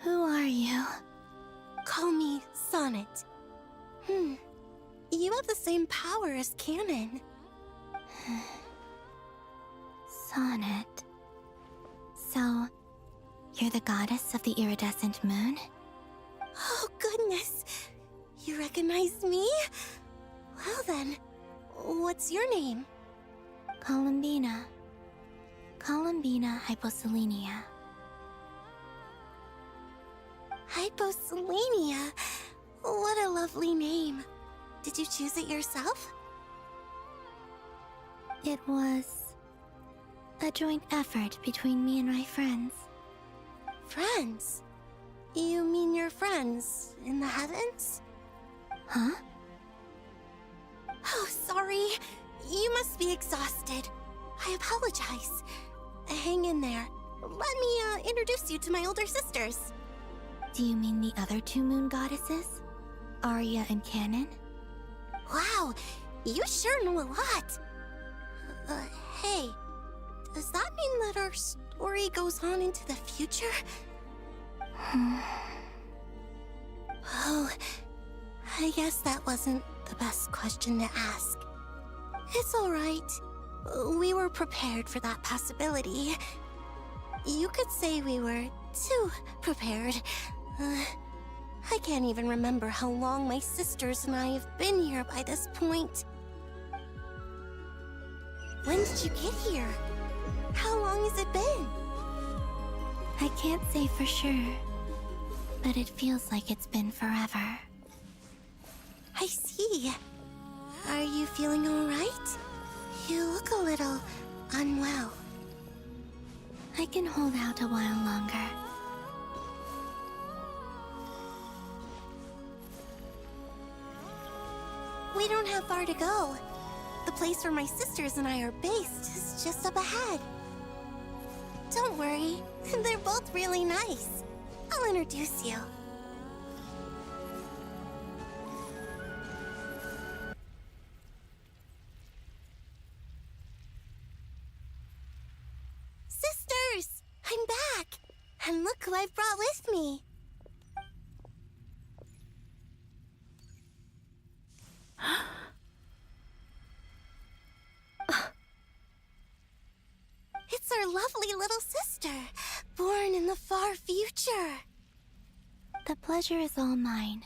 Who are you? Call me Sonnet. You have the same power as Canon. Sonnet. So, you're the goddess of the iridescent moon? Oh, goodness. You recognize me? Well then, what's your name? Columbina. Columbina Hyposelenia. Hyposelenia? What a lovely name. Did you choose it yourself? It was a joint effort between me and my friends. Friends? You mean your friends in the heavens? Huh? Oh, sorry. You must be exhausted. I apologize. Hang in there. Let me introduce you to my older sisters. Do you mean the other two moon goddesses? Arya and Canon? Wow, you sure know a lot. Hey, does that mean that our story goes on into the future? Oh, I guess that wasn't the best question to ask. It's alright. We were prepared for that possibility. You could say we were too prepared. I can't even remember how long my sisters and I have been here by this point. When did you get here? How long has it been? I can't say for sure, but it feels like it's been forever. I see. Are you feeling alright? You look a little unwell. I can hold out a while longer. We don't have far to go. The place where my sisters and I are based is just up ahead. Don't worry, they're both really nice. I'll introduce you. Sisters! I'm back! And look who I've brought with me. It's our lovely little sister, born in the far future. The pleasure is all mine.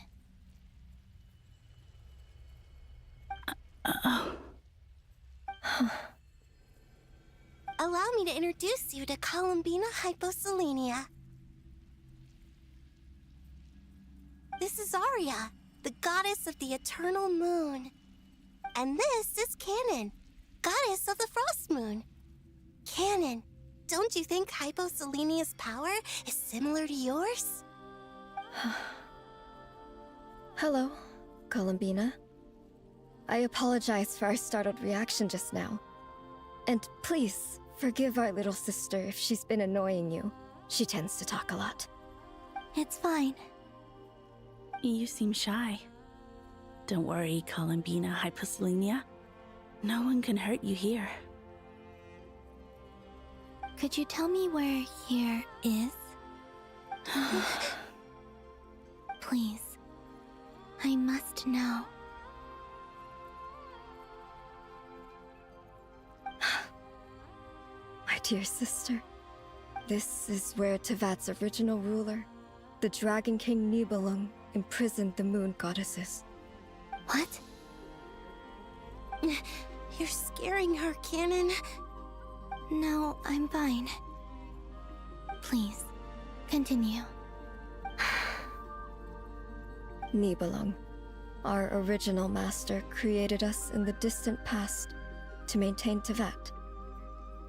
Allow me to introduce you to Columbina Hyposelenia. This is Arya, the goddess of the eternal moon. And this is Canon, goddess of the frost moon. Canon, don't you think Hyposelenia's power is similar to yours? Hello, Columbina. I apologize for our startled reaction just now. And please, forgive our little sister if she's been annoying you. She tends to talk a lot. It's fine. You seem shy. Don't worry, Columbina Hyposelenia. No one can hurt you here. Could you tell me where here is? Please. I must know. My dear sister, this is where Tevat's original ruler, the Dragon King Nibelung, imprisoned the moon goddesses. What? You're scaring her, Canon. No, I'm fine. Please, continue. Nibelung, our original master, created us in the distant past to maintain Tevat.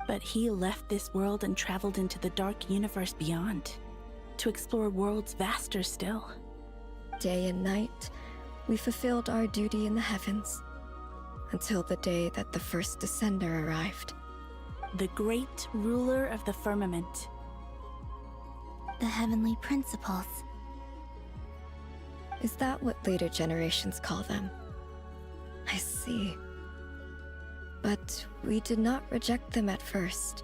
But he left this world and traveled into the dark universe beyond, to explore worlds vaster still. Day and night, we fulfilled our duty in the heavens, until the day that the first Descender arrived. The great ruler of the firmament. The heavenly principles. Is that what later generations call them? I see. But we did not reject them at first.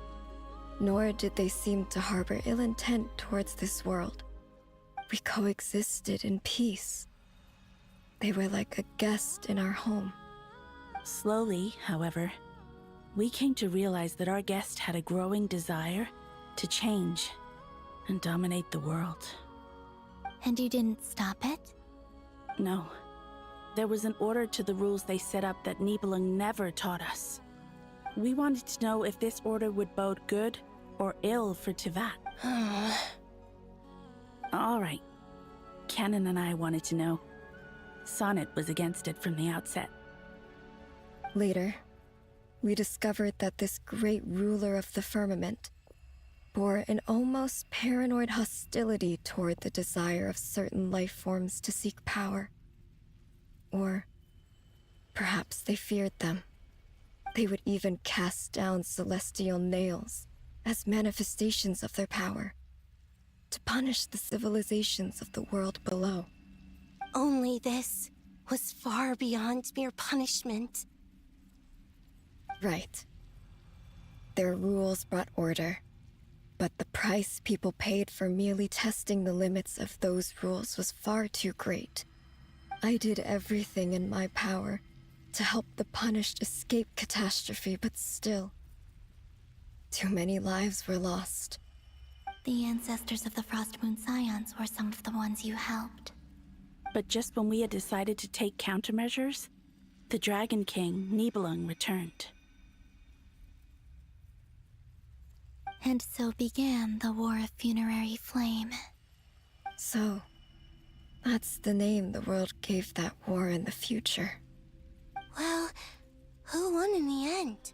Nor did they seem to harbor ill intent towards this world. We coexisted in peace. They were like a guest in our home. Slowly, however, we came to realize that our guest had a growing desire to change and dominate the world. And you didn't stop it? No. There was an order to the rules they set up that Nibelung never taught us. We wanted to know if this order would bode good or ill for Tivat. All right. Canon and I wanted to know. Sonnet was against it from the outset. Later, we discovered that this great ruler of the firmament bore an almost paranoid hostility toward the desire of certain life forms to seek power. Or perhaps they feared them. They would even cast down celestial nails as manifestations of their power, to punish the civilizations of the world below. Only this was far beyond mere punishment. Right. Their rules brought order, but the price people paid for merely testing the limits of those rules was far too great. I did everything in my power to help the punished escape catastrophe, but still, too many lives were lost. The ancestors of the Frost Moon Scions were some of the ones you helped. But just when we had decided to take countermeasures, the Dragon King, Nibelung, returned. And so began the War of Funerary Flame. So, that's the name the world gave that war in the future. Well, who won in the end?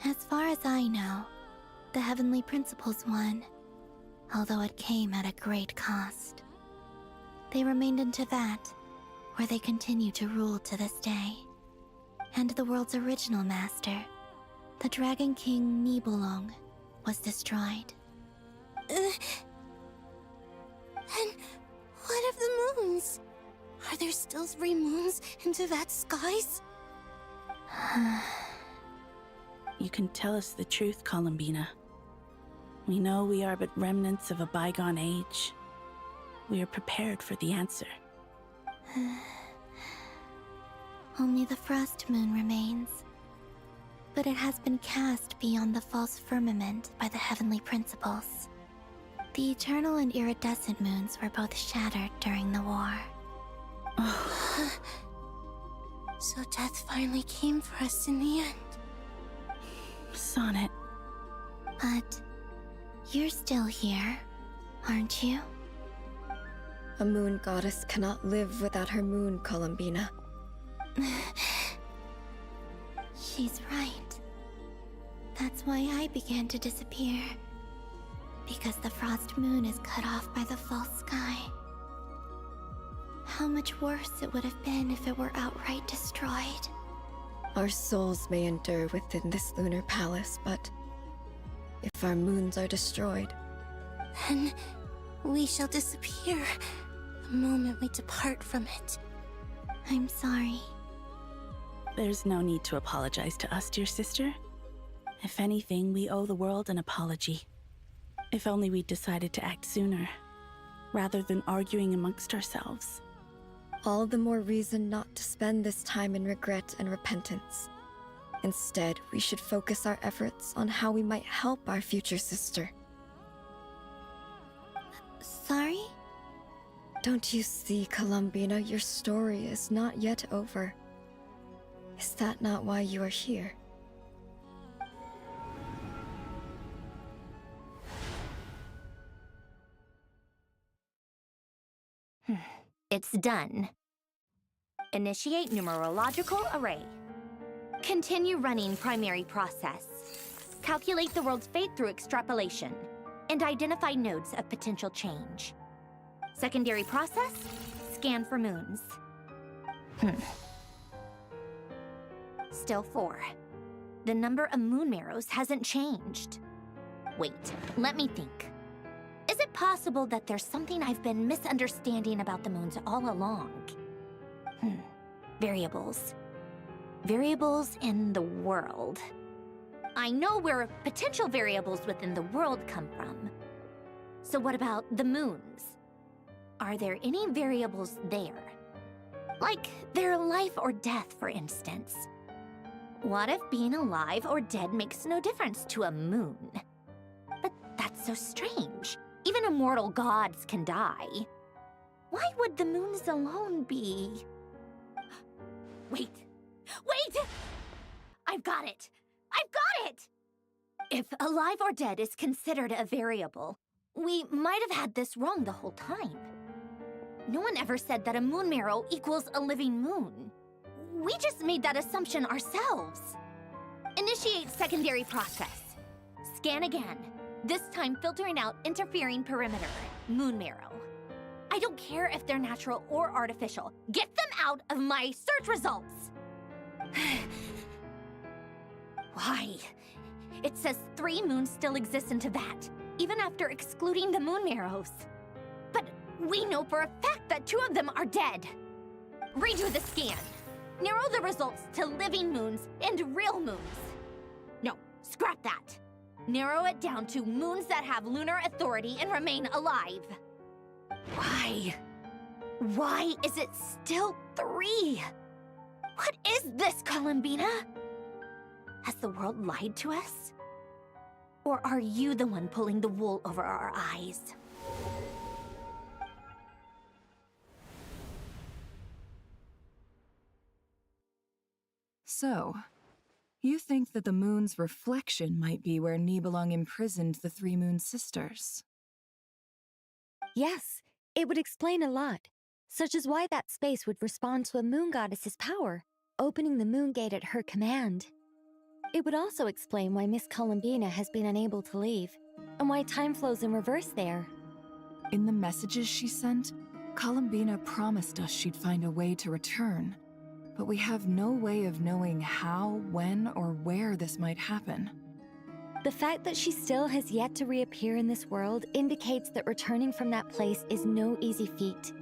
As far as I know, the Heavenly Principles won, although it came at a great cost. They remained in Tivat, where they continue to rule to this day. And the world's original master, the Dragon King Nibelung, was destroyed. And what of the moons? Are there still 3 moons in Tivat's skies? You can tell us the truth, Columbina. We know we are but remnants of a bygone age. We are prepared for the answer. Only the Frost Moon remains. But it has been cast beyond the false firmament by the Heavenly Principles. The eternal and iridescent moons were both shattered during the war. So death finally came for us in the end. Sonnet. But you're still here, aren't you? A moon goddess cannot live without her moon, Columbina. She's right. That's why I began to disappear. Because the Frost Moon is cut off by the false sky. How much worse it would have been if it were outright destroyed. Our souls may endure within this lunar palace, but if our moons are destroyed, Then we shall disappear the moment we depart from it. I'm sorry. There's no need to apologize to us, dear sister. If anything, we owe the world an apology. If only we'd decided to act sooner, rather than arguing amongst ourselves. all the more reason not to spend this time in regret and repentance. Instead, we should focus our efforts on how we might help our future sister. Sorry? Don't you see, Columbina, your story is not yet over. Is that not why you are here? It's done. Initiate numerological array. Continue running primary process. Calculate the world's fate through extrapolation. And identify nodes of potential change. Secondary process, scan for moons. Still 4. The number of moon marrows hasn't changed. Wait, let me think. Is it possible that there's something I've been misunderstanding about the moons all along? Variables. Variables in the world. I know where potential variables within the world come from. So what about the moons? Are there any variables there? Like their life or death, for instance. What if being alive or dead makes no difference to a moon? But that's so strange. Even immortal gods can die. Why would the moons alone be? Wait! Wait! I've got it! I've got it! If alive or dead is considered a variable, we might have had this wrong the whole time. No one ever said that a moon marrow equals a living moon. We just made that assumption ourselves. Initiate secondary process. Scan again, this time filtering out interfering perimeter, moon marrow. I don't care if they're natural or artificial. Get them out of my search results! Why? It says 3 moons still exist in Teyvat, even after excluding the moon marrows. But we know for a fact that 2 of them are dead. Redo the scan. Narrow the results to living moons and real moons. No, scrap that. Narrow it down to moons that have lunar authority and remain alive. Why? Why is it still 3? What is this, Columbina? Has the world lied to us? Or are you the one pulling the wool over our eyes? So, you think that the moon's reflection might be where Nibelung imprisoned the 3 moon sisters? Yes, it would explain a lot, such as why that space would respond to a moon goddess's power, opening the moon gate at her command. It would also explain why Miss Columbina has been unable to leave, and why time flows in reverse there. In the messages she sent, Columbina promised us she'd find a way to return, but we have no way of knowing how, when, or where this might happen. The fact that she still has yet to reappear in this world indicates that returning from that place is no easy feat.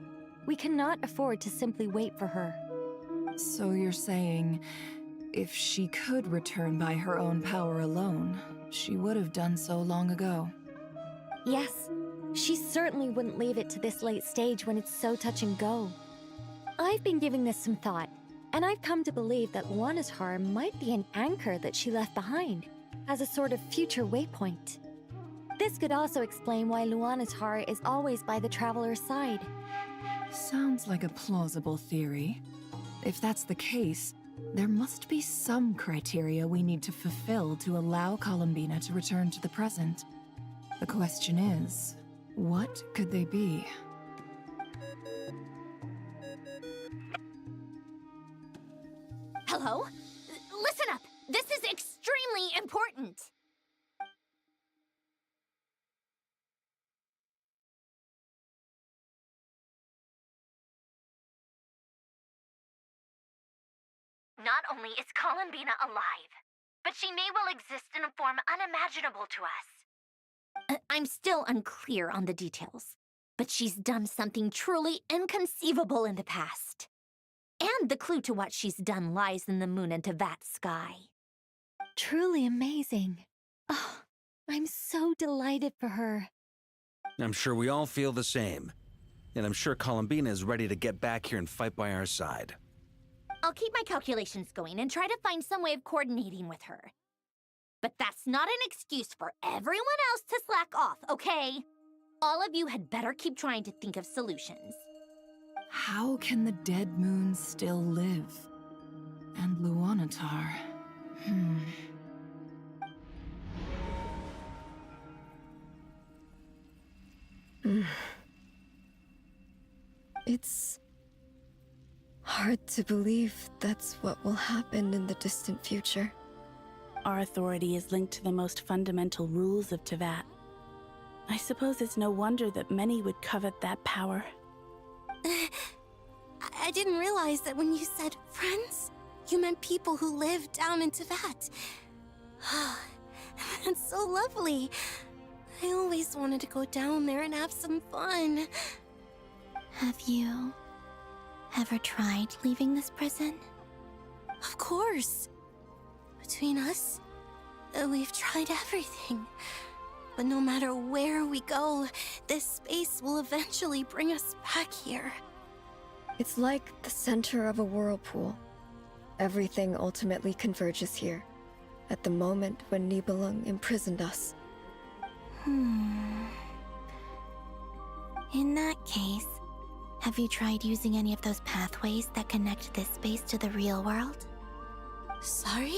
We cannot afford to simply wait for her. So you're saying, if she could return by her own power alone, she would have done so long ago. Yes, she certainly wouldn't leave it to this late stage when it's so touch and go. I've been giving this some thought, and I've come to believe that Luana's heart might be an anchor that she left behind, as a sort of future waypoint. This could also explain why Luana's heart is always by the traveler's side. Sounds like a plausible theory. If that's the case, there must be some criteria we need to fulfill to allow Columbina to return to the present. The question is, what could they be? Hello? Listen up! This is extremely important! Not only is Columbina alive, but she may well exist in a form unimaginable to us. I'm still unclear on the details, but she's done something truly inconceivable in the past. And the clue to what she's done lies in the moon and Teyvat sky. Truly amazing. Oh, I'm so delighted for her. I'm sure we all feel the same. And I'm sure Columbina is ready to get back here and fight by our side. I'll keep my calculations going and try to find some way of coordinating with her. But that's not an excuse for everyone else to slack off, okay? All of you had better keep trying to think of solutions. How can the dead moons still live? And Luanatar... It's hard to believe that's what will happen in the distant future. Our authority is linked to the most fundamental rules of Teyvat. I suppose it's no wonder that many would covet that power. I didn't realize that when you said friends, you meant people who live down in Teyvat. That's so lovely. I always wanted to go down there and have some fun. Have you ever tried leaving this prison? Of course. Between us, We've tried everything. But no matter where we go, this space will eventually bring us back here. It's like the center of a whirlpool. Everything ultimately converges here, at the moment when Nibelung imprisoned us. In that case, have you tried using any of those pathways that connect this space to the real world? Sorry?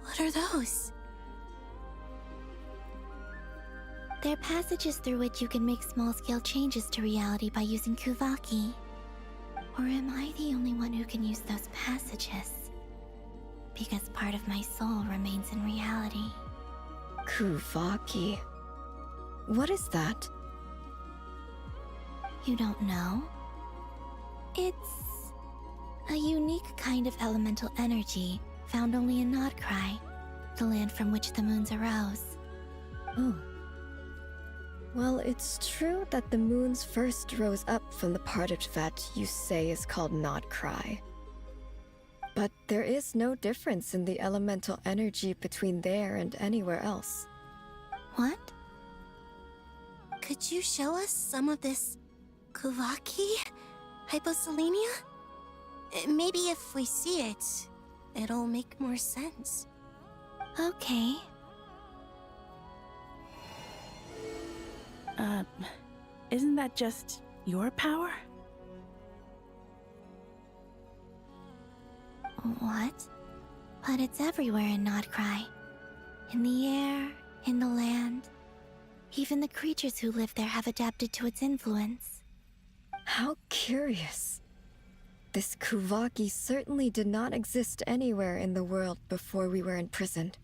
What are those? They're passages through which you can make small-scale changes to reality by using Kuvaki. Or am I the only one who can use those passages? Because part of my soul remains in reality. Kuvaki. What is that? You don't know? It's a unique kind of elemental energy found only in Nod-Krai, the land from which the moons arose. Oh. Well, it's true that the moons first rose up from the part of Tibet you say is called Nod-Krai. But there is no difference in the elemental energy between there and anywhere else. What? Could you show us some of this Kuvaki? Hyposelenia? Maybe if we see it, it'll make more sense. Okay. Isn't that just your power? What? But it's everywhere in Nod-Krai. In the air, in the land. Even the creatures who live there have adapted to its influence. How curious. This Kuvaki certainly did not exist anywhere in the world before we were imprisoned.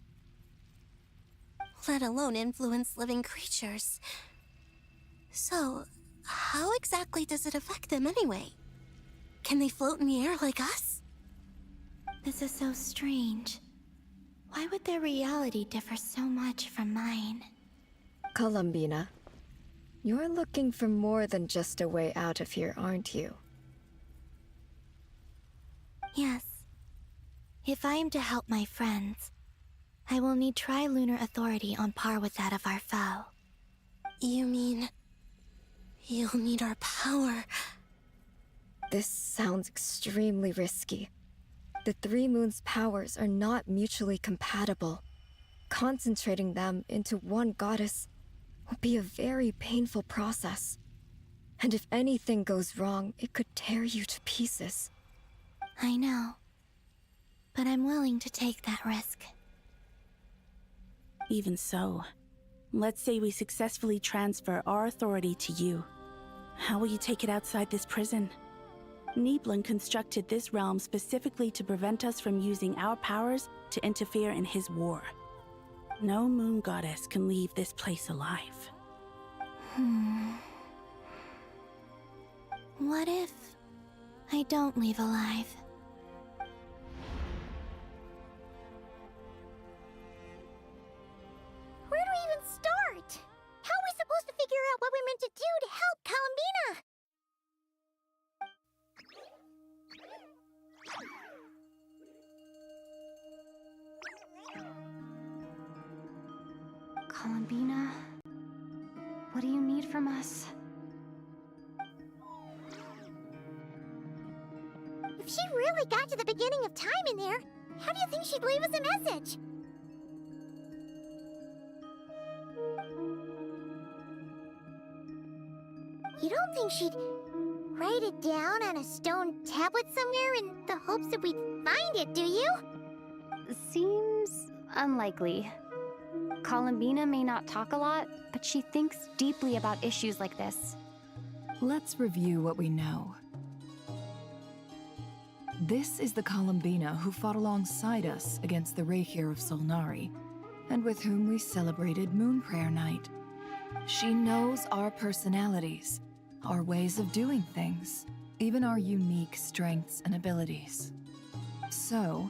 Let alone influence living creatures. So, how exactly does it affect them anyway? Can they float in the air like us? This is so strange. Why would their reality differ so much from mine? Columbina, you're looking for more than just a way out of here, aren't you? Yes. If I am to help my friends, I will need tri-lunar authority on par with that of our foe. You mean... you'll need our power? This sounds extremely risky. The Three Moons' powers are not mutually compatible. Concentrating them into one goddess will be a very painful process. And if anything goes wrong, it could tear you to pieces. I know. But I'm willing to take that risk. Even so, let's say we successfully transfer our authority to you. How will you take it outside this prison? Nibelung constructed this realm specifically to prevent us from using our powers to interfere in his war. No moon goddess can leave this place alive. What if I don't leave alive? Where do we even start? How are we supposed to figure out what we're meant to do to help Columbina? Columbina, what do you need from us? If she really got to the beginning of time in there, how do you think she'd leave us a message? You don't think she'd write it down on a stone tablet somewhere in the hopes that we'd find it, do you? Seems unlikely. Columbina may not talk a lot, but she thinks deeply about issues like this. Let's review what we know. This is the Columbina who fought alongside us against the Reikir of Solnari, and with whom we celebrated Moon Prayer Night. She knows our personalities, our ways of doing things, even our unique strengths and abilities. So,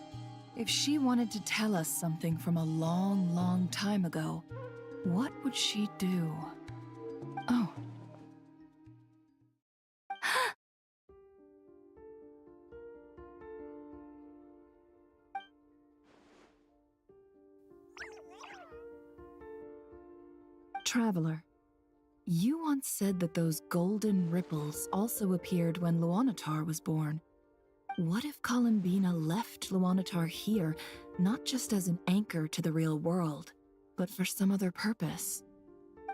if she wanted to tell us something from a long, long time ago, what would she do? Oh. Traveler, you once said that those golden ripples also appeared when Luanatar was born. What if Columbina left Luanatar here, not just as an anchor to the real world, but for some other purpose?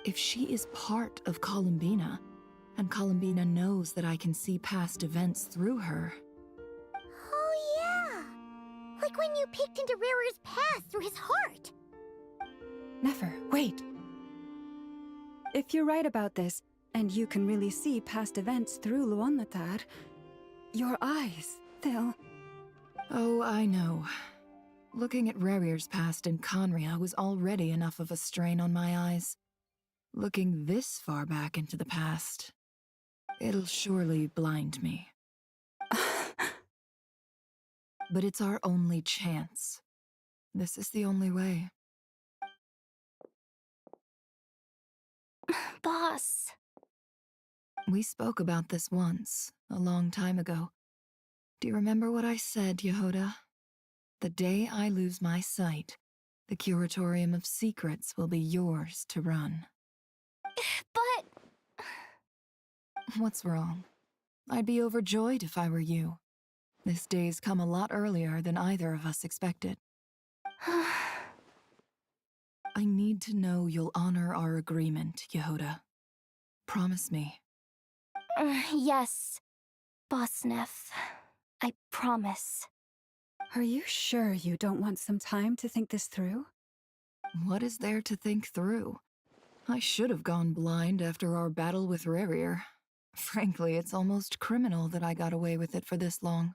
If she is part of Columbina, and Columbina knows that I can see past events through her... Oh yeah! Like when you peeked into Rarer's past through his heart! Never, wait. If you're right about this, and you can really see past events through Luanatar, your eyes, they'll... Oh, I know. Looking at Rerir's past in Conria was already enough of a strain on my eyes. Looking this far back into the past, it'll surely blind me. But it's our only chance. This is the only way. Boss. We spoke about this once, a long time ago. Do you remember what I said, Yehoda? The day I lose my sight, the Curatorium of Secrets will be yours to run. But... What's wrong? I'd be overjoyed if I were you. This day's come a lot earlier than either of us expected. I need to know you'll honor our agreement, Yehoda. Promise me. Yes, Boss Neff. I promise. Are you sure you don't want some time to think this through? What is there to think through? I should have gone blind after our battle with Rerir. Frankly, it's almost criminal that I got away with it for this long.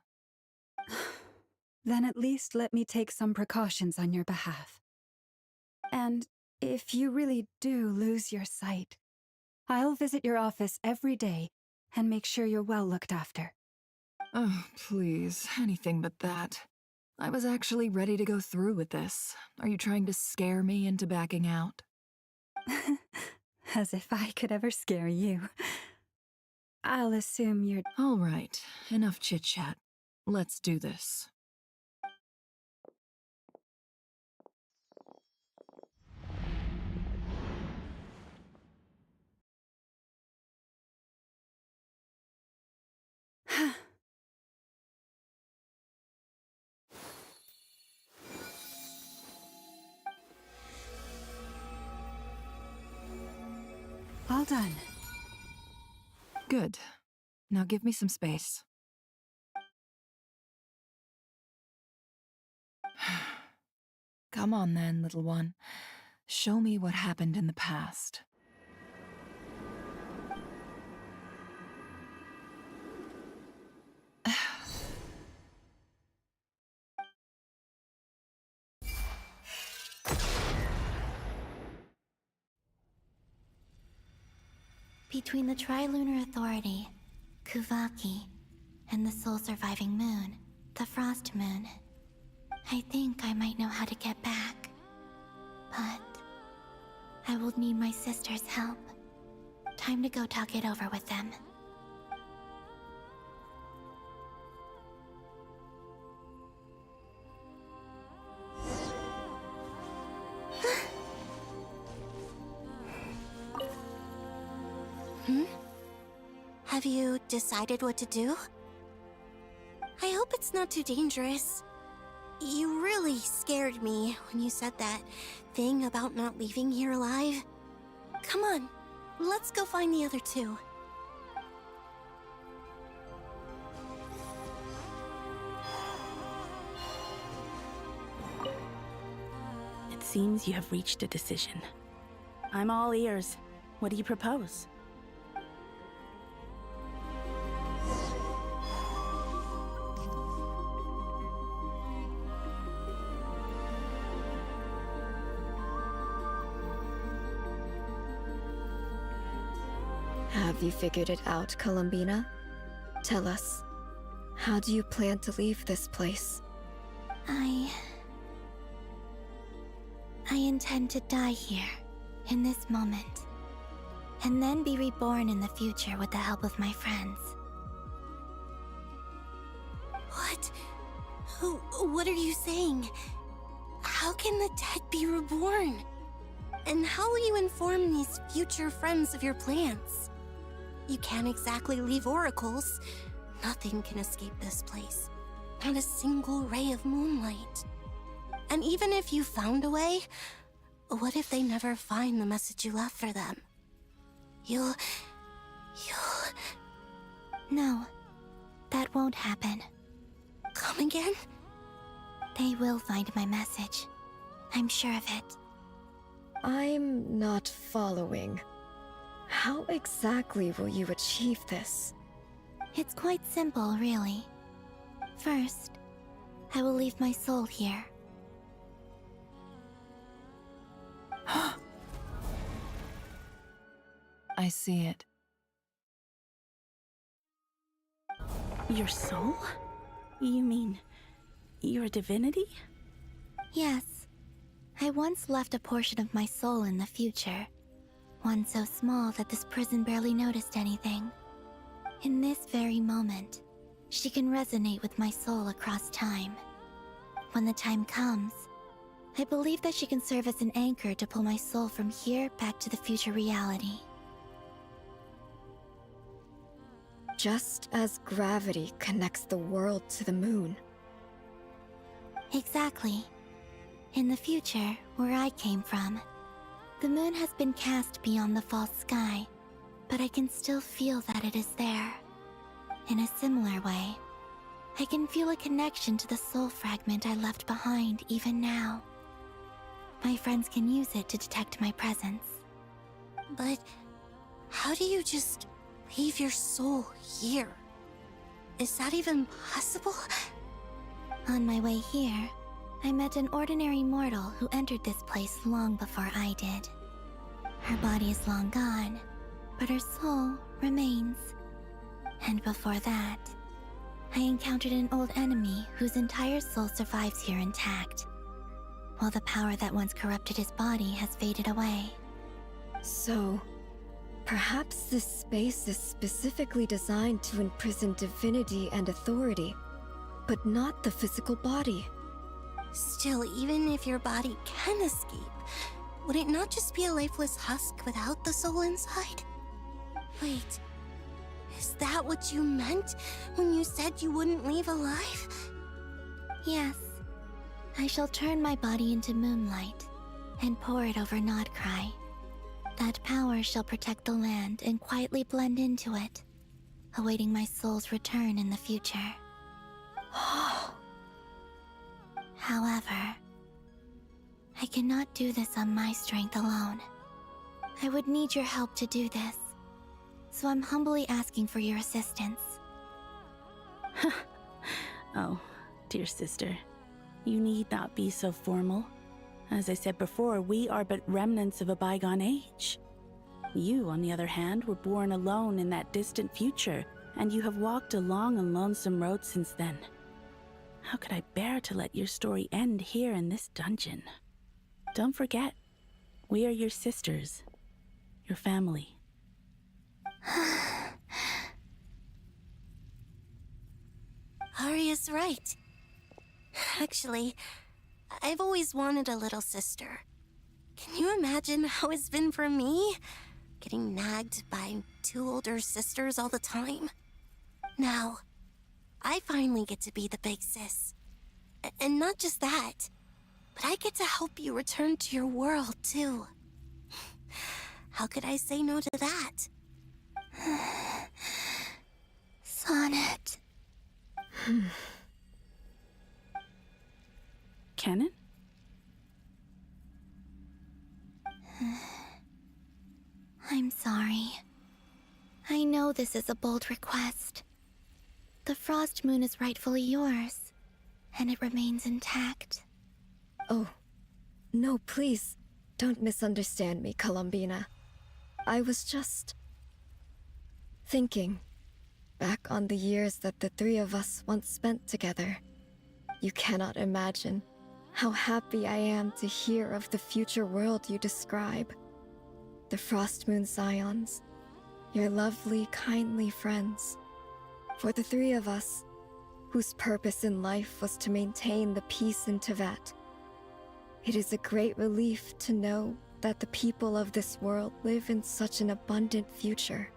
Then at least let me take some precautions on your behalf. And if you really do lose your sight, I'll visit your office every day and make sure you're well looked after. Oh, please, anything but that. I was actually ready to go through with this. Are you trying to scare me into backing out? As if I could ever scare you. I'll assume you're... All right, enough chit-chat. Let's do this. All done. Good. Now give me some space. Come on then, little one. Show me what happened in the past. Between the Trilunar Authority, Kuvaki, and the sole-surviving moon, the Frost Moon, I think I might know how to get back. But I will need my sister's help. Time to go talk it over with them. Have you decided what to do? I hope it's not too dangerous. You really scared me when you said that thing about not leaving here alive. Come on, let's go find the other two. It seems you have reached a decision. I'm all ears. What do you propose? Have you figured it out, Columbina? Tell us, how do you plan to leave this place? I intend to die here, in this moment, and then be reborn in the future with the help of my friends. What? What are you saying? How can the dead be reborn? And how will you inform these future friends of your plans? You can't exactly leave oracles. Nothing can escape this place. Not a single ray of moonlight. And even if you found a way, what if they never find the message you left for them? You'll... No, that won't happen. Come again? They will find my message. I'm sure of it. I'm not following. How exactly will you achieve this? It's quite simple, really. First, I will leave my soul here. I see it. Your soul? You mean you're a divinity? Yes. I once left a portion of my soul in the future. One so small that this prison barely noticed anything. In this very moment, she can resonate with my soul across time. When the time comes, I believe that she can serve as an anchor to pull my soul from here back to the future reality. Just as gravity connects the world to the moon. Exactly. In the future, where I came from, the moon has been cast beyond the false sky, but I can still feel that it is there. In a similar way, I can feel a connection to the soul fragment I left behind even now. My friends can use it to detect my presence. But how do you just leave your soul here? Is that even possible? On my way here, I met an ordinary mortal who entered this place long before I did. Her body is long gone, but her soul remains. And before that, I encountered an old enemy whose entire soul survives here intact, while the power that once corrupted his body has faded away. So, perhaps this space is specifically designed to imprison divinity and authority, but not the physical body. Still, even if your body can escape, would it not just be a lifeless husk without the soul inside? Wait, is that what you meant when you said you wouldn't leave alive? Yes, I shall turn my body into moonlight and pour it over Nod-Krai. That power shall protect the land and quietly blend into it, awaiting my soul's return in the future. However, I cannot do this on my strength alone. I would need your help to do this, so I'm humbly asking for your assistance. Oh, dear sister, you need not be so formal. As I said before, we are but remnants of a bygone age. You, on the other hand, were born alone in that distant future, and you have walked a long and lonesome road since then. How could I bear to let your story end here in this dungeon? Don't forget, we are your sisters, your family. Arya's right. Actually, I've always wanted a little sister. Can you imagine how it's been for me? Getting nagged by two older sisters all the time. Now, I finally get to be the big sis. And not just that, but I get to help you return to your world, too. How could I say no to that? Sonnet. Canon? I'm sorry. I know this is a bold request. The Frost Moon is rightfully yours, and it remains intact. Oh, no, please, don't misunderstand me, Columbina. I was just thinking back on the years that the three of us once spent together. You cannot imagine how happy I am to hear of the future world you describe. The Frost Moon Scions, your lovely, kindly friends. For the three of us, whose purpose in life was to maintain the peace in Teyvat, it is a great relief to know that the people of this world live in such an abundant future.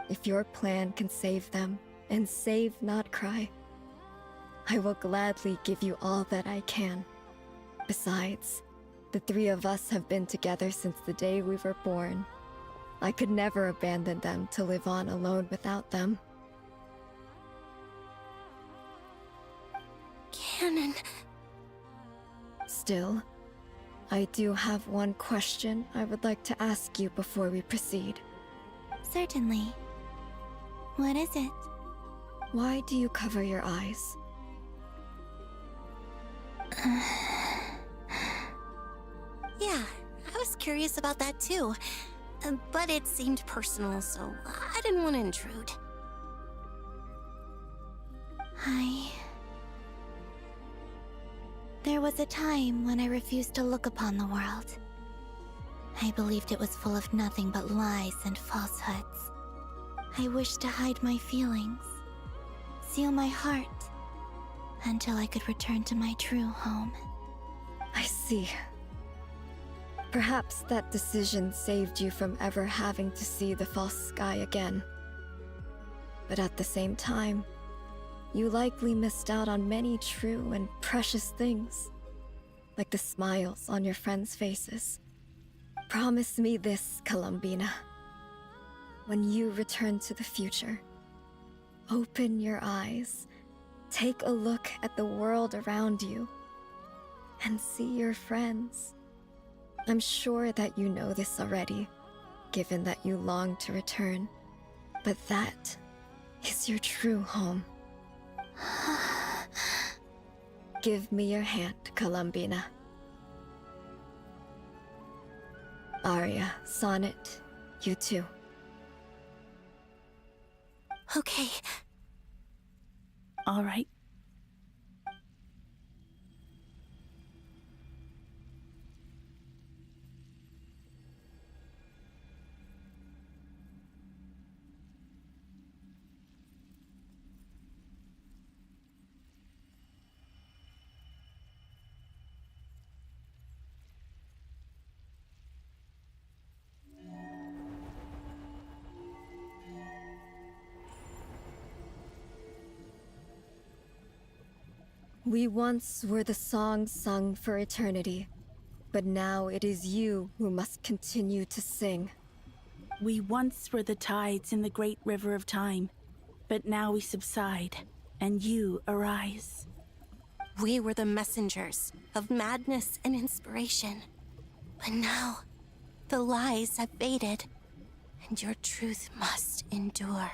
If your plan can save them and save Nod-Krai, I will gladly give you all that I can. Besides, the three of us have been together since the day we were born. I could never abandon them to live on alone without them. Canon. Still, I do have one question I would like to ask you before we proceed. Certainly. What is it? Why do you cover your eyes? Yeah, I was curious about that too. But it seemed personal, so I didn't want to intrude. There was a time when I refused to look upon the world. I believed it was full of nothing but lies and falsehoods. I wished to hide my feelings, seal my heart, until I could return to my true home. I see. Perhaps that decision saved you from ever having to see the false sky again. But at the same time, you likely missed out on many true and precious things, like the smiles on your friends' faces. Promise me this, Columbina. When you return to the future, open your eyes, take a look at the world around you, and see your friends. I'm sure that you know this already, given that you long to return, but that is your true home. Give me your hand, Columbina. Aria, Sonnet, you too. Okay. All right. We once were the songs sung for eternity, but now it is you who must continue to sing. We once were the tides in the great river of time, but now we subside, and you arise. We were the messengers of madness and inspiration. But now, the lies have faded, and your truth must endure.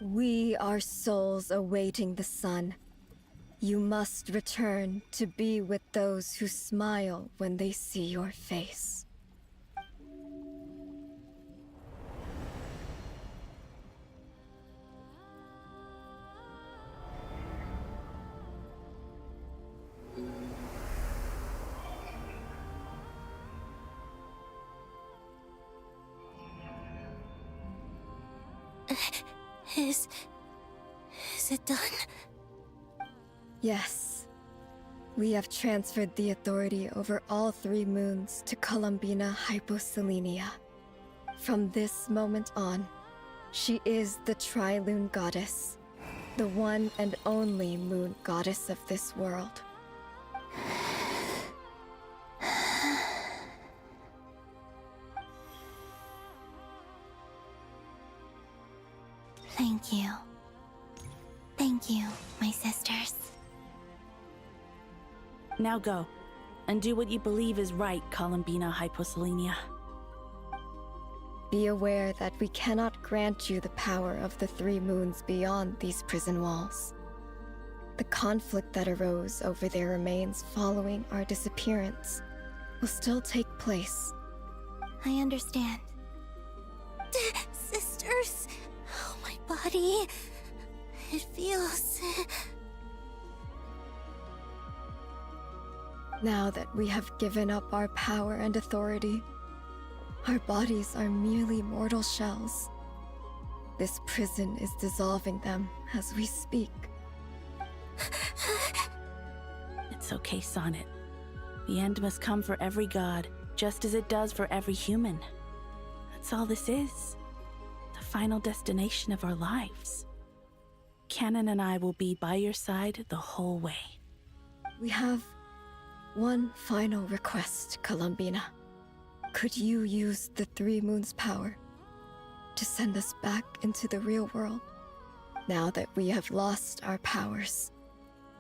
We are souls awaiting the sun. You must return to be with those who smile when they see your face. Is it done? Yes. We have transferred the authority over all 3 moons to Columbina Hyposelenia. From this moment on, she is the Tri-Lune Goddess, the one and only moon goddess of this world. Thank you. Thank you, my sisters. Now go, and do what you believe is right, Columbina Hyposelenia. Be aware that we cannot grant you the power of the 3 moons beyond these prison walls. The conflict that arose over their remains following our disappearance will still take place. I understand. Sisters, oh, my body. It feels... Now that we have given up our power and authority, our bodies are merely mortal shells. This prison is dissolving them as we speak. It's okay, Sonnet. The end must come for every god, just as it does for every human. That's all this is. The final destination of our lives. Canon and I will be by your side the whole way. We have one final request, Columbina. Could you use the Three Moons' power to send us back into the real world? Now that we have lost our powers,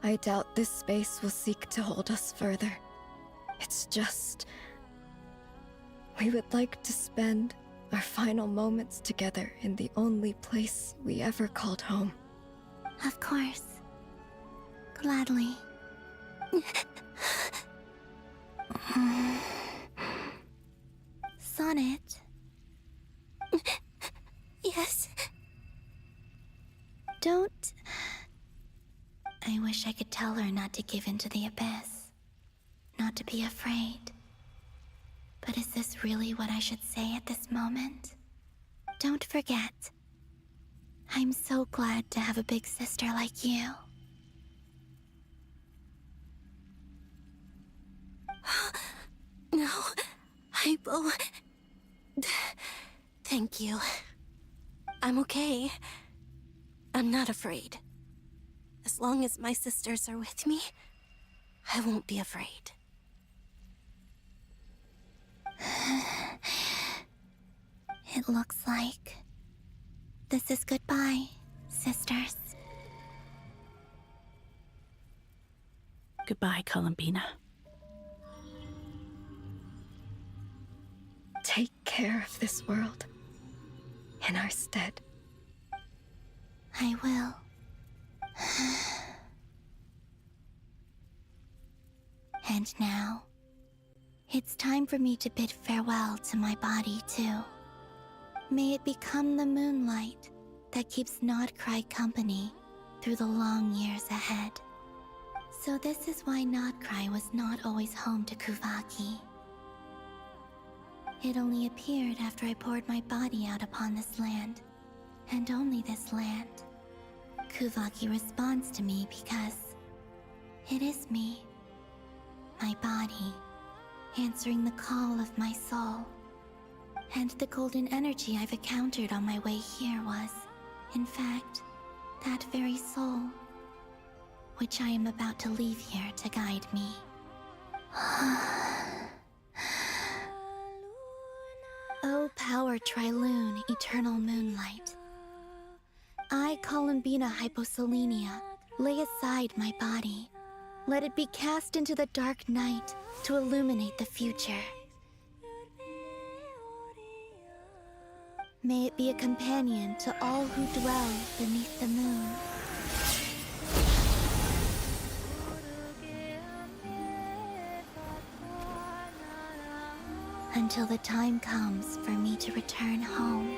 I doubt this space will seek to hold us further. It's just... we would like to spend our final moments together in the only place we ever called home. Of course. Gladly. Sonnet. Yes. Don't... I wish I could tell her not to give in to the abyss. Not to be afraid. But is this really what I should say at this moment? Don't forget. I'm so glad to have a big sister like you. No, I will... Thank you. I'm okay. I'm not afraid. As long as my sisters are with me, I won't be afraid. It looks like this is goodbye, sisters. Goodbye, Columbina. Take care of this world in our stead. I will. And now, it's time for me to bid farewell to my body, too. May it become the moonlight that keeps Nod-Krai company through the long years ahead. So this is why Nod-Krai was not always home to Kuvaki. It only appeared after I poured my body out upon this land, and only this land. Kuvaki responds to me because it is me, my body, answering the call of my soul. And the golden energy I've encountered on my way here was, in fact, that very soul, which I am about to leave here to guide me. O power Trilune, eternal moonlight. I, Columbina Hyposelenia, lay aside my body. Let it be cast into the dark night to illuminate the future. May it be a companion to all who dwell beneath the moon. Until the time comes for me to return home.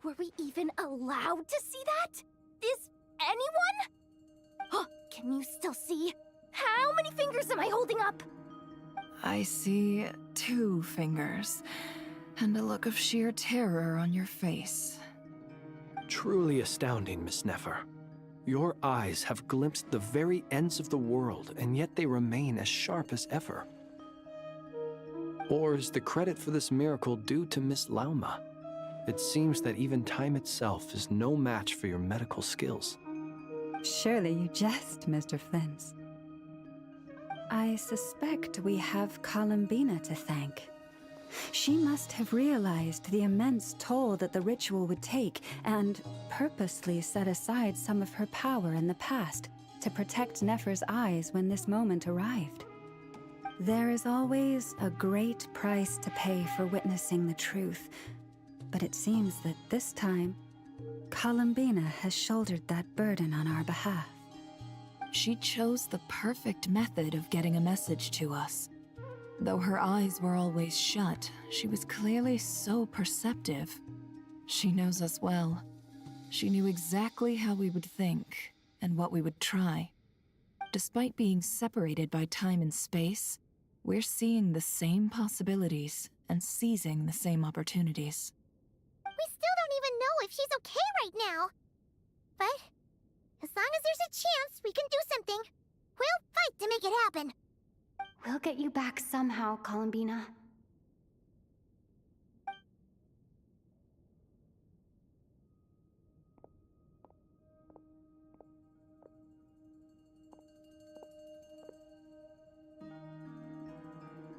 Were we even allowed to see that? Is anyone? Oh, can you still see? How many fingers am I holding up? I see 2 fingers, and a look of sheer terror on your face. Truly astounding, Miss Nefer. Your eyes have glimpsed the very ends of the world, and yet they remain as sharp as ever. Or is the credit for this miracle due to Miss Lauma? It seems that even time itself is no match for your medical skills. Surely you jest, Mr. Flint. I suspect we have Columbina to thank. She must have realized the immense toll that the ritual would take and purposely set aside some of her power in the past to protect Nefer's eyes when this moment arrived. There is always a great price to pay for witnessing the truth, but it seems that this time, Columbina has shouldered that burden on our behalf. She chose the perfect method of getting a message to us. Though her eyes were always shut, she was clearly so perceptive. She knows us well. She knew exactly how we would think and what we would try. Despite being separated by time and space, we're seeing the same possibilities and seizing the same opportunities. We still don't even know if she's okay right now. But as long as there's a chance we can do something, we'll fight to make it happen. We'll get you back somehow, Columbina.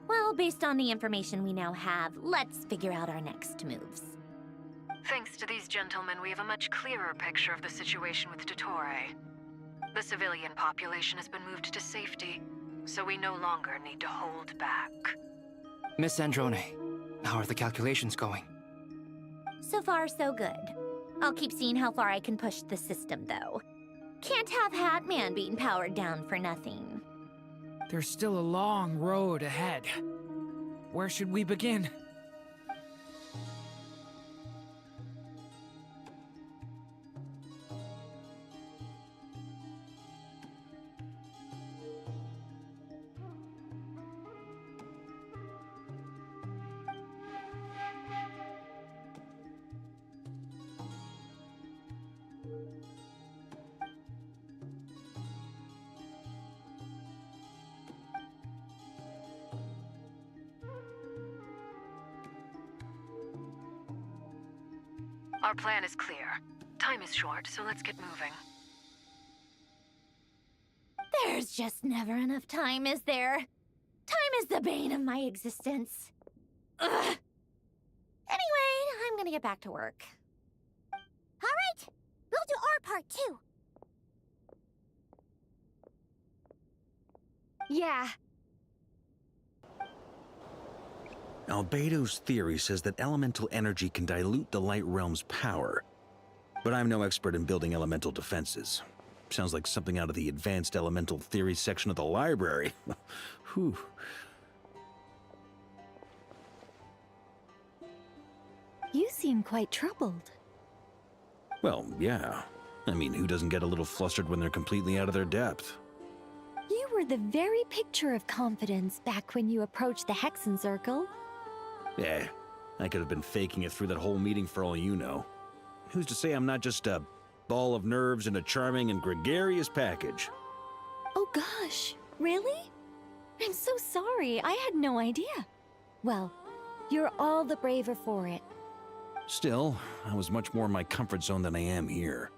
Well, based on the information we now have, let's figure out our next moves. Thanks to these gentlemen, we have a much clearer picture of the situation with Dottore. The civilian population has been moved to safety, so we no longer need to hold back. Miss Androne, how are the calculations going? So far, so good. I'll keep seeing how far I can push the system, though. Can't have Hatman being powered down for nothing. There's still a long road ahead. Where should we begin? Our plan is clear. Time is short, so let's get moving. There's just never enough time, is there? Time is the bane of my existence. Ugh. Anyway, I'm gonna get back to work. All right, we'll do our part too. Yeah. Albedo's theory says that elemental energy can dilute the light realm's power. But I'm no expert in building elemental defenses. Sounds like something out of the advanced elemental theory section of the library. Whew. You seem quite troubled. Well, yeah. I mean, who doesn't get a little flustered when they're completely out of their depth? You were the very picture of confidence back when you approached the Hexen Circle. Yeah, I could have been faking it through that whole meeting for all you know. Who's to say I'm not just a ball of nerves in a charming and gregarious package? Oh gosh, really? I'm so sorry, I had no idea. Well, you're all the braver for it. Still, I was much more in my comfort zone than I am here.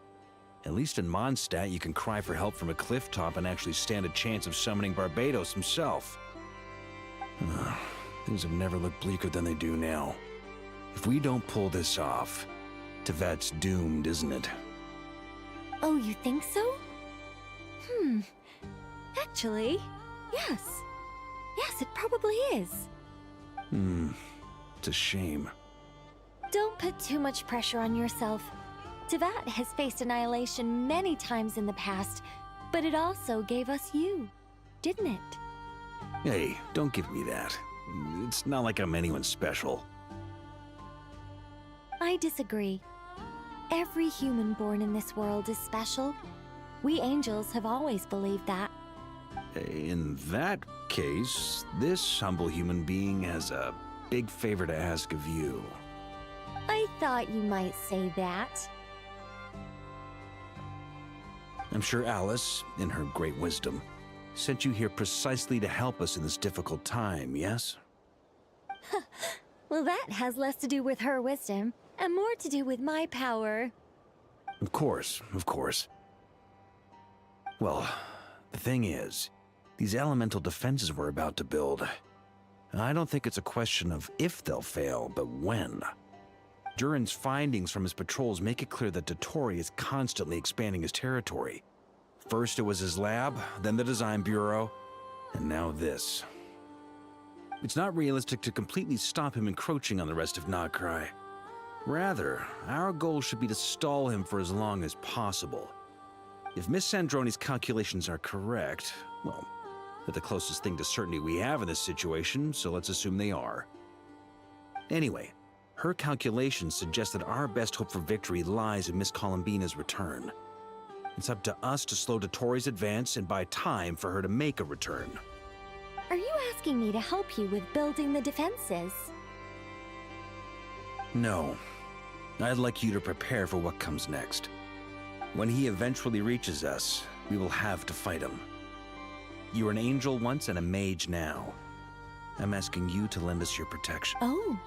At least in Mondstadt, you can cry for help from a cliff top and actually stand a chance of summoning Barbados himself. Things have never looked bleaker than they do now. If we don't pull this off, Tevat's doomed, isn't it? Oh, you think so? Actually, yes. Yes, it probably is. It's a shame. Don't put too much pressure on yourself. Tevat has faced annihilation many times in the past, but it also gave us you, didn't it? Hey, don't give me that. It's not like I'm anyone special. I disagree. Every human born in this world is special. We angels have always believed that. In that case, this humble human being has a big favor to ask of you. I thought you might say that. I'm sure Alice, in her great wisdom, sent you here precisely to help us in this difficult time, yes? Well, that has less to do with her wisdom and more to do with my power. Of course, of course. Well, the thing is, these elemental defenses we're about to build, I don't think it's a question of if they'll fail, but when. Durin's findings from his patrols make it clear that Dottore is constantly expanding his territory. First it was his lab, then the design bureau, and now this. It's not realistic to completely stop him encroaching on the rest of Nod-Krai. Rather, our goal should be to stall him for as long as possible. If Miss Sandroni's calculations are correct, well, they're the closest thing to certainty we have in this situation, so let's assume they are. Anyway, her calculations suggest that our best hope for victory lies in Miss Columbina's return. It's up to us to slow Dottore's advance and buy time for her to make a return. Are you asking me to help you with building the defenses? No. I'd like you to prepare for what comes next. When he eventually reaches us, we will have to fight him. You were an angel once and a mage now. I'm asking you to lend us your protection. Oh.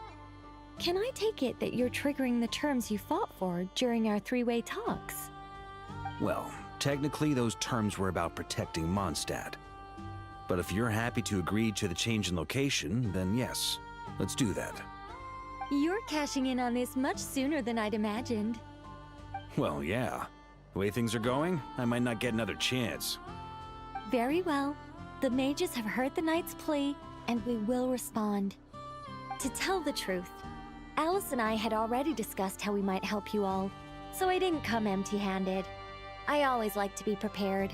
Can I take it that you're triggering the terms you fought for during our three-way talks? Well, technically those terms were about protecting Mondstadt. But if you're happy to agree to the change in location, then yes, let's do that. You're cashing in on this much sooner than I'd imagined. Well, yeah. The way things are going, I might not get another chance. Very well. The mages have heard the knight's plea, and we will respond. To tell the truth, Alice and I had already discussed how we might help you all, so I didn't come empty-handed. I always like to be prepared.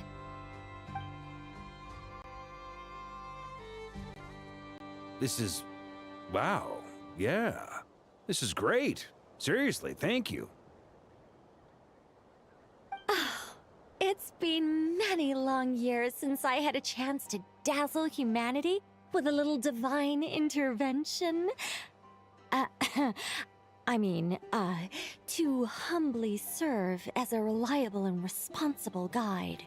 This is... wow. Yeah. This is great. Seriously, thank you. It's been many long years since I had a chance to dazzle humanity with a little divine intervention. To humbly serve as a reliable and responsible guide.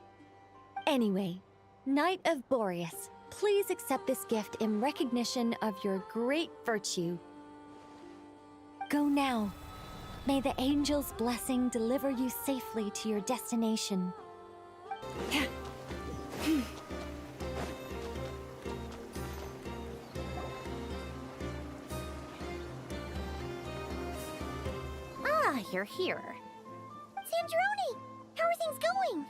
Anyway, Knight of Boreas, please accept this gift in recognition of your great virtue. Go now. May the angel's blessing deliver you safely to your destination. Ah, you're here. Sandroni! How are things going?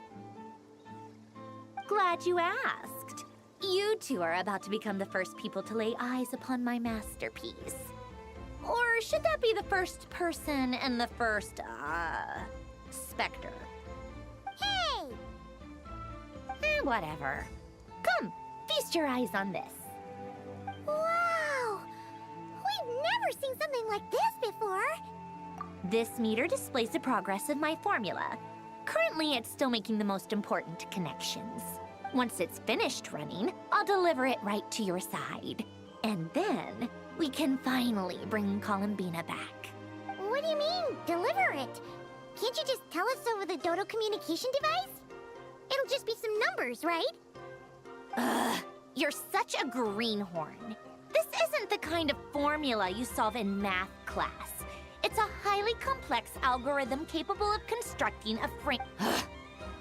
Glad you asked. You two are about to become the first people to lay eyes upon my masterpiece. Or should that be the first person and the first, specter? Hey! Whatever. Come, feast your eyes on this. Wow! We've never seen something like this before! This meter displays the progress of my formula. Currently, it's still making the most important connections. Once it's finished running, I'll deliver it right to your side. And then, we can finally bring Columbina back. What do you mean, deliver it? Can't you just tell us over the Dodo communication device? It'll just be some numbers, right? Ugh, you're such a greenhorn. This isn't the kind of formula you solve in math class. It's a highly complex algorithm capable of constructing a frame.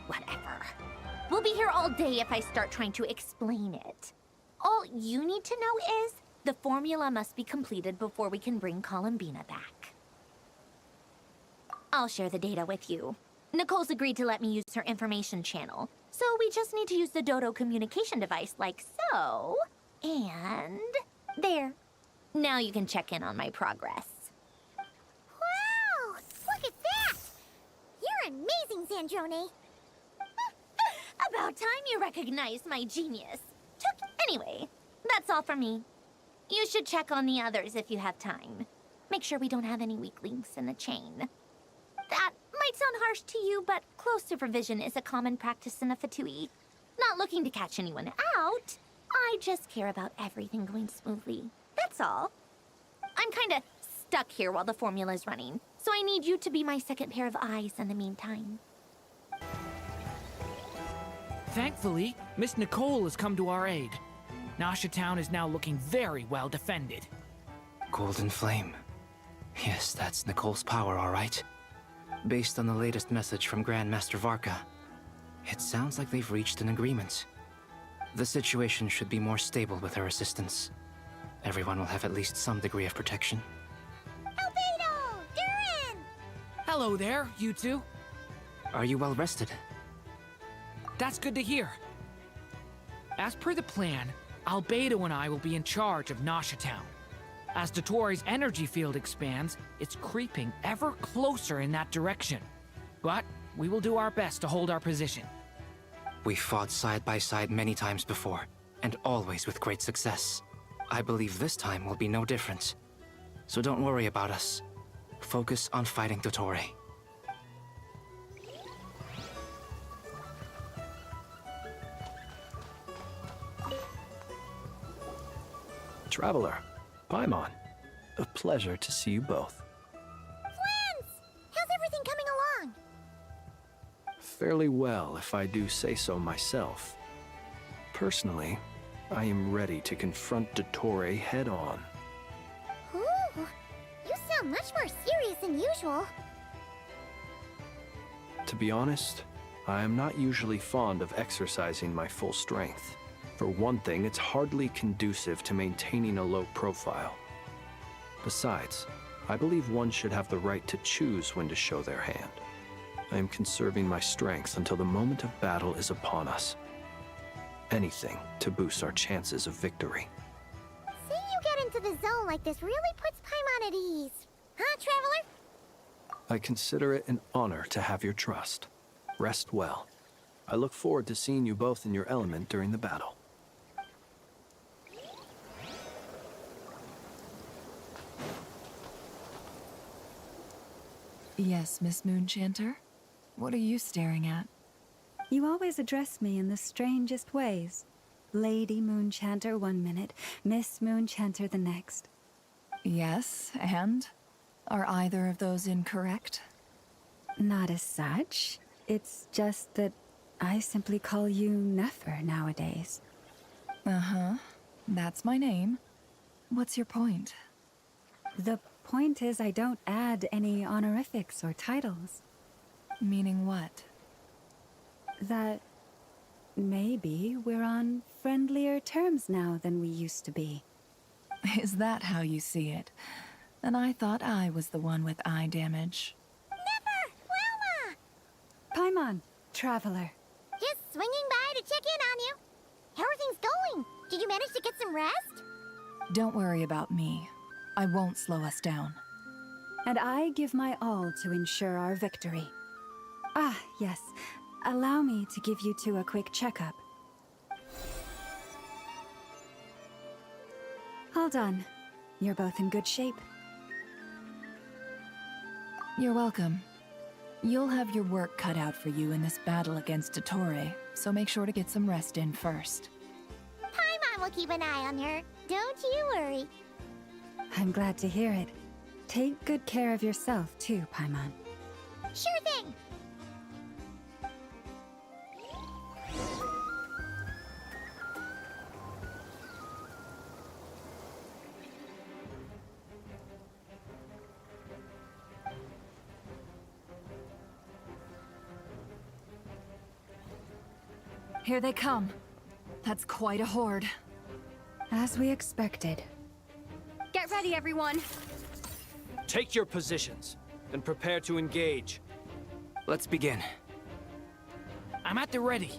Whatever. We'll be here all day if I start trying to explain it. All you need to know is the formula must be completed before we can bring Columbina back. I'll share the data with you. Nicole's agreed to let me use her information channel, so we just need to use the Dodo communication device like so. And there. Now you can check in on my progress. Wow! Look at that! You're amazing, Sandroni! About time you recognized my genius. Anyway, that's all from me. You should check on the others if you have time. Make sure we don't have any weak links in the chain. That might sound harsh to you, but close supervision is a common practice in a Fatui. Not looking to catch anyone out. I just care about everything going smoothly. That's all. I'm kinda stuck here while the formula's running, so I need you to be my second pair of eyes in the meantime. Thankfully, Miss Nicole has come to our aid. Nasha Town is now looking very well defended. Golden Flame. Yes, that's Nicole's power, all right. Based on the latest message from Grandmaster Varka, it sounds like they've reached an agreement. The situation should be more stable with her assistance. Everyone will have at least some degree of protection. Albedo! Durin! Hello there, you two. Are you well rested? That's good to hear. As per the plan, Albedo and I will be in charge of Nasha Town. As Dottoro's energy field expands, it's creeping ever closer in that direction. But we will do our best to hold our position. We fought side by side many times before, and always with great success. I believe this time will be no different. So don't worry about us. Focus on fighting Dottore. Traveler, Paimon, a pleasure to see you both. Friends! How's everything coming along? Fairly well, if I do say so myself. Personally, I am ready to confront Dottore head-on. Ooh, you sound much more serious than usual. To be honest, I am not usually fond of exercising my full strength. For one thing, it's hardly conducive to maintaining a low profile. Besides, I believe one should have the right to choose when to show their hand. I am conserving my strength until the moment of battle is upon us. Anything to boost our chances of victory. Seeing you get into the zone like this really puts Paimon at ease. Huh, Traveler? I consider it an honor to have your trust. Rest well. I look forward to seeing you both in your element during the battle. Yes, Miss Moonchanter? What are you staring at? You always address me in the strangest ways. Lady Moonchanter 1 minute, Miss Moonchanter the next. Yes, and? Are either of those incorrect? Not as such. It's just that I simply call you Nefer nowadays. Uh-huh. That's my name. What's your point? The point is I don't add any honorifics or titles. Meaning what? That maybe we're on friendlier terms now than we used to be. Is that how you see it? And I thought I was the one with eye damage. Never! Wilma! Paimon, Traveler. Just swinging by to check in on you. How are things going? Did you manage to get some rest? Don't worry about me. I won't slow us down. And I give my all to ensure our victory. Ah, yes. Allow me to give you two a quick checkup. All done. You're both in good shape. You're welcome. You'll have your work cut out for you in this battle against Dottore, so make sure to get some rest in first. Paimon will keep an eye on her. Don't you worry. I'm glad to hear it. Take good care of yourself, too, Paimon. Sure thing. Here they come. That's quite a horde. As we expected. Get ready, everyone. Take your positions and prepare to engage. Let's begin. I'm at the ready.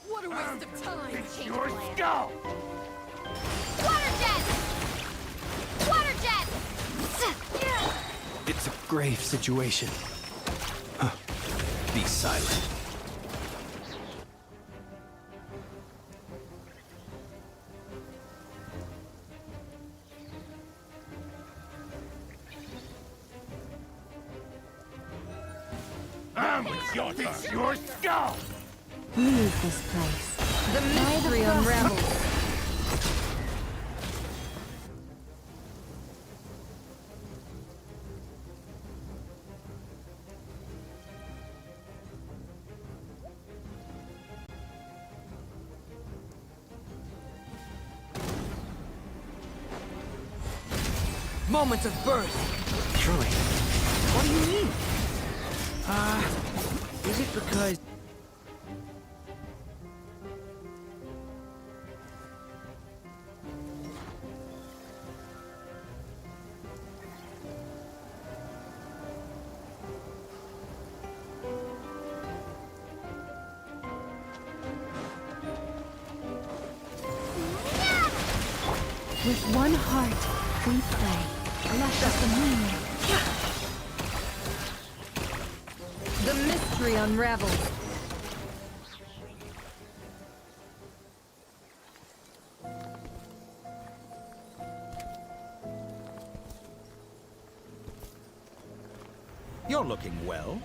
What a waste of time! Your skull! Water jet! Water jet! It's a grave situation. Be silent. I'm with your skull! Leave this place. The mystery unravels. moments of birth. Truly. What do you mean? Is it because... With one heart, we play. Let us the mystery unravels. You're looking well.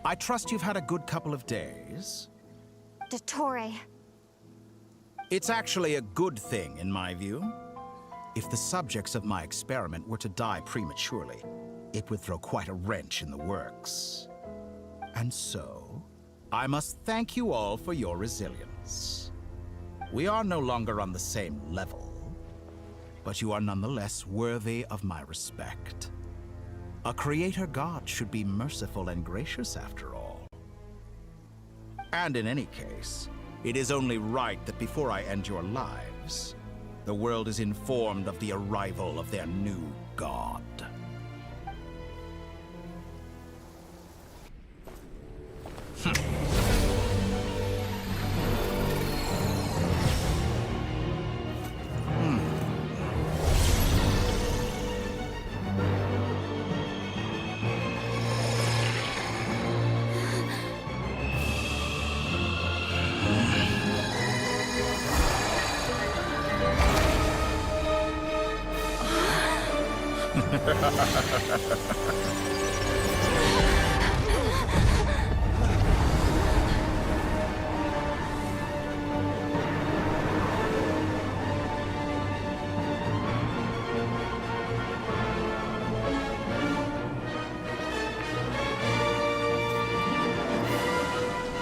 I trust you've had a good couple of days. Dottore. It's actually a good thing, in my view. If the subjects of my experiment were to die prematurely, it would throw quite a wrench in the works. And so, I must thank you all for your resilience. We are no longer on the same level, but you are nonetheless worthy of my respect. A creator god should be merciful and gracious after all. And in any case, it is only right that before I end your lives, the world is informed of the arrival of their new god.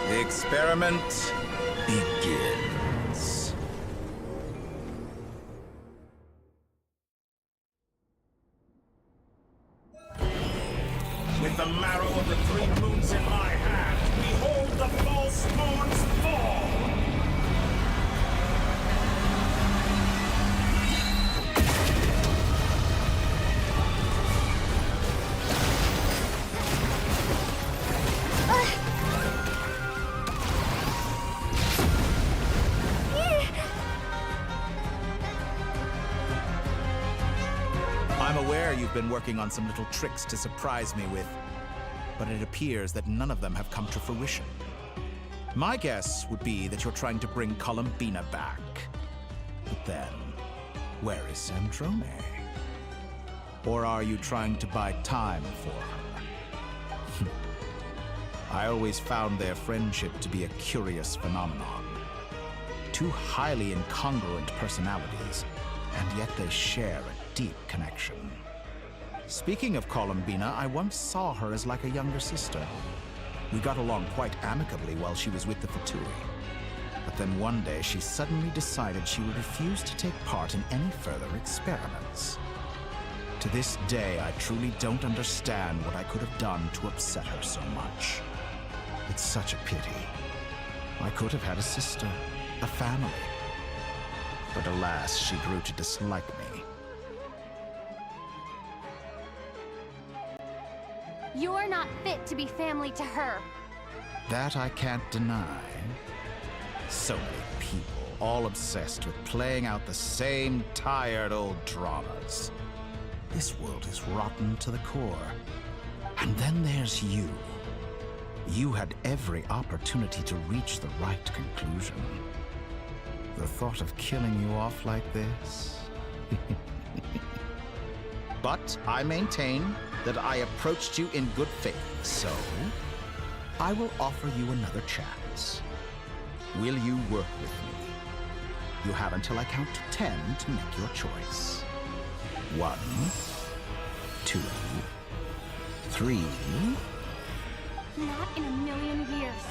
The experiment begins. With the marrow of the three moons in my hand, behold the false moon's fall! I'm aware you've been working on some little tricks to surprise me with, but it appears that none of them have come to fruition. My guess would be that you're trying to bring Columbina back. But then, where is Sandrone? Or are you trying to buy time for her? I always found their friendship to be a curious phenomenon. Two highly incongruent personalities, and yet they share a deep connection. Speaking of Columbina, I once saw her as like a younger sister. We got along quite amicably while she was with the Fatui. But then one day she suddenly decided she would refuse to take part in any further experiments. To this day, I truly don't understand what I could have done to upset her so much. It's such a pity. I could have had a sister, a family. But alas, she grew to dislike me. You're not fit to be family to her. That I can't deny. So many people, all obsessed with playing out the same tired old dramas. This world is rotten to the core. And then there's you. You had every opportunity to reach the right conclusion. The thought of killing you off like this? But I maintain that I approached you in good faith, so I will offer you another chance. Will you work with me? You have until I count to 10 to make your choice. 1, 2, 3. Not in a million years.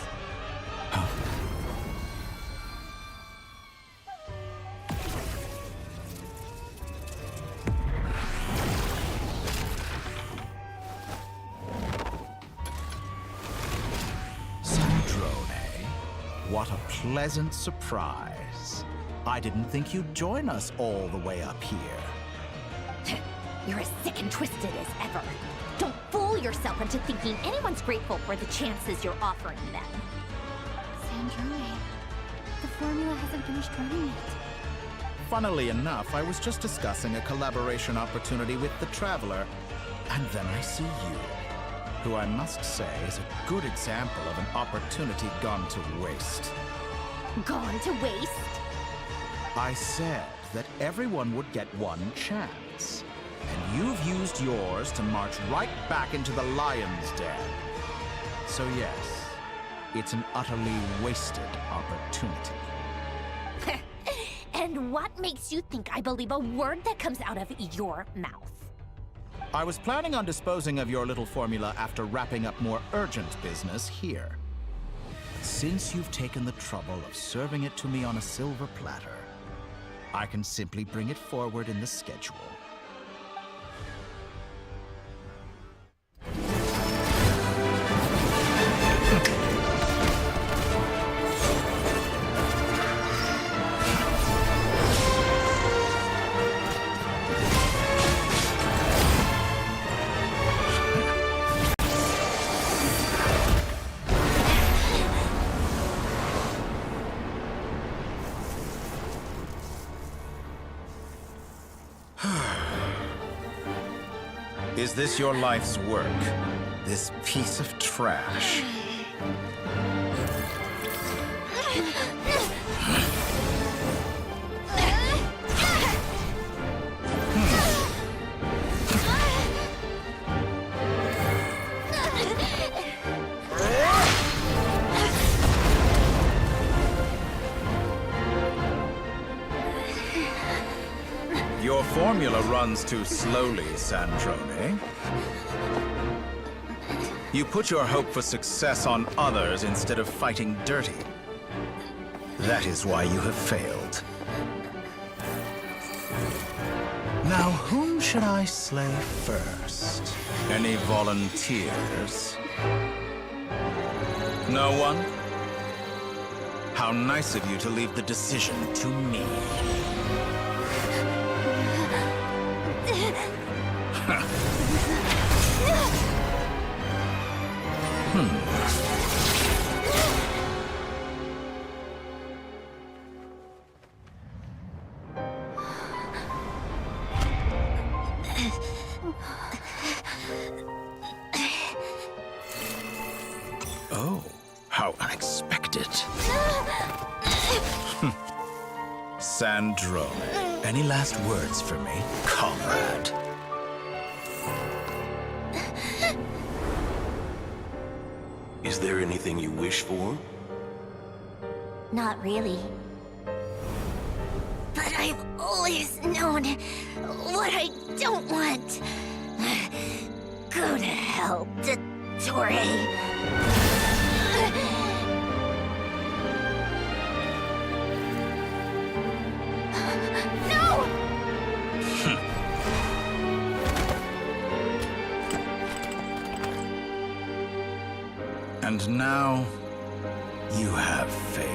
What a pleasant surprise. I didn't think you'd join us all the way up here. You're as sick and twisted as ever. Don't fool yourself into thinking anyone's grateful for the chances you're offering them. Sandrone, the formula hasn't finished running yet. Funnily enough, I was just discussing a collaboration opportunity with the Traveler, and then I see you, who I must say is a good example of an opportunity gone to waste. Gone to waste? I said that everyone would get one chance, and you've used yours to march right back into the lion's den. So yes, it's an utterly wasted opportunity. And what makes you think I believe a word that comes out of your mouth? I was planning on disposing of your little formula after wrapping up more urgent business here. But since you've taken the trouble of serving it to me on a silver platter, I can simply bring it forward in the schedule. Is this your life's work? This piece of trash? Your formula runs too slowly, Sandrone. You put your hope for success on others instead of fighting dirty. That is why you have failed. Now, whom should I slay first? Any volunteers? No one? How nice of you to leave the decision to me. Oh, how unexpected. Sandrone, any last words for me, comrade? Is there anything you wish for? Not really. But I've always known what I don't want. Go to hell, Dottore. And now, you have failed.